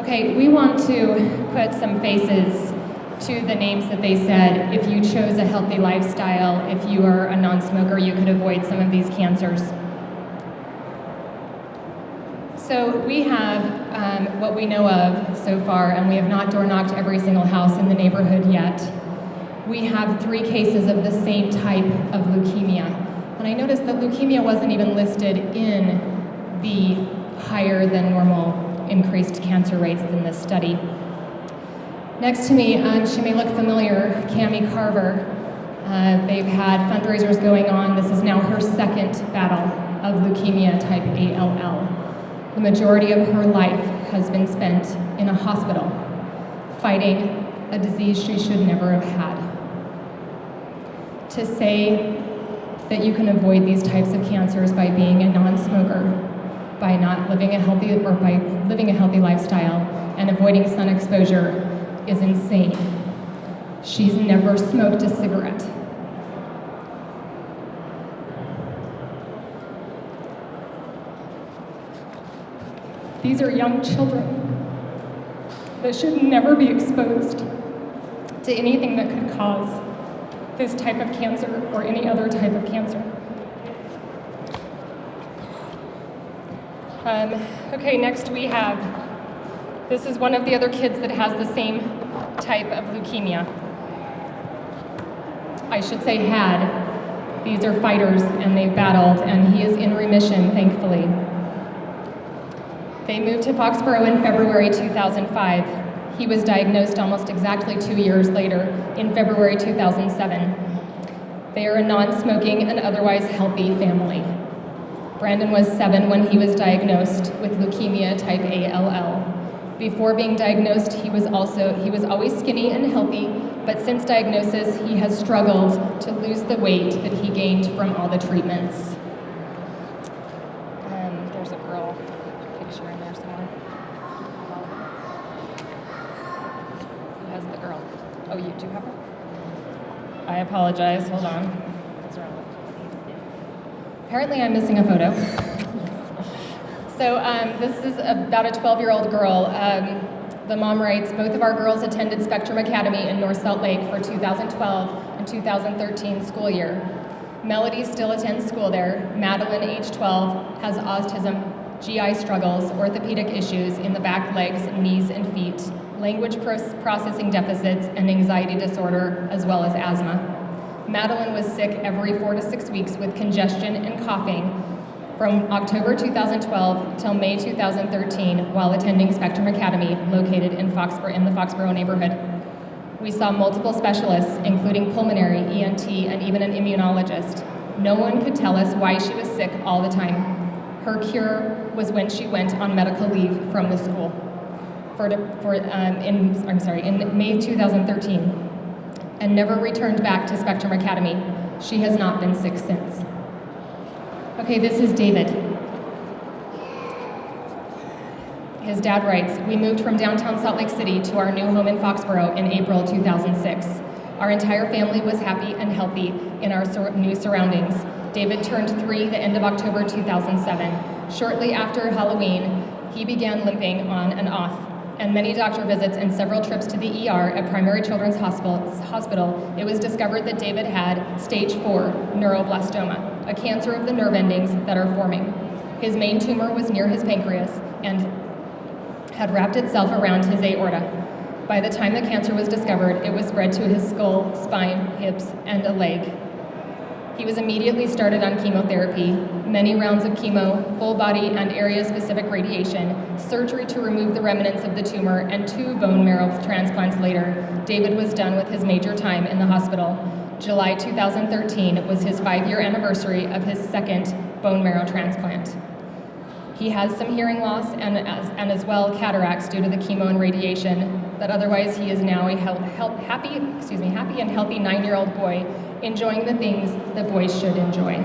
Okay, we want to put some faces to the names that they said. If you chose a healthy lifestyle, if you are a non-smoker, you could avoid some of these cancers. So we have what we know of so far, and we have not door-knocked every single house in the neighborhood yet. We have 3 cases of the same type of leukemia. And I noticed that leukemia wasn't even listed in the higher than normal increased cancer rates in this study. Next to me, she may look familiar, Cammie Carver. They've had fundraisers going on. This is now her 2nd battle of leukemia type ALL. The majority of her life has been spent in a hospital fighting a disease she should never have had. To say that you can avoid these types of cancers by being a non-smoker, by not living a healthy, or by living a healthy lifestyle and avoiding sun exposure is insane. She's never smoked a cigarette. These are young children that should never be exposed to anything that could cause this type of cancer or any other type of cancer. Okay, next we have, this is one of the other kids that has the same type of leukemia. I should say had. These are fighters and they've battled, and he is in remission, thankfully. They moved to Foxboro in February 2005. He was diagnosed almost exactly 2 years later, in February 2007. They are a non-smoking and otherwise healthy family. Brandon was 7 when he was diagnosed with leukemia type ALL. Before being diagnosed, he was always skinny and healthy, but since diagnosis, he has struggled to lose the weight that he gained from all the treatments. There's a girl picture in there somewhere. Who has the girl? Oh, you do have her? I apologize, hold on. Apparently I'm missing a photo. So this is about a 12-year-old girl. The mom writes, both of our girls attended Spectrum Academy in North Salt Lake for 2012 and 2013 school year. Melody still attends school there. Madeline, age 12, has autism, GI struggles, orthopedic issues in the back, legs, knees, and feet, language processing deficits, and anxiety disorder, as well as asthma. Madeline was sick every 4 to 6 weeks with congestion and coughing from October 2012 till May 2013 while attending Spectrum Academy located in the Foxboro neighborhood. We saw multiple specialists, including pulmonary, ENT, and even an immunologist. No one could tell us why she was sick all the time. Her cure was when she went on medical leave from the school in May 2013 and never returned back to Spectrum Academy. She has not been sick since. Okay, this is David. His dad writes, we moved from downtown Salt Lake City to our new home in Foxboro in April 2006. Our entire family was happy and healthy in our new surroundings. David turned 3 the end of October 2007. Shortly after Halloween, he began limping on and off, and many doctor visits and several trips to the ER at Primary Children's Hospital, it was discovered that David had stage 4 neuroblastoma, a cancer of the nerve endings that are forming. His main tumor was near his pancreas and had wrapped itself around his aorta. By the time the cancer was discovered, it was spread to his skull, spine, hips, and a leg. He was immediately started on chemotherapy, many rounds of chemo, full body and area-specific radiation, surgery to remove the remnants of the tumor, and 2 bone marrow transplants later. David was done with his major time in the hospital. July 2013 was his 5-year anniversary of his 2nd bone marrow transplant. He has some hearing loss and as well cataracts due to the chemo and radiation, but otherwise he is now a happy and healthy 9-year-old boy enjoying the things that boys should enjoy.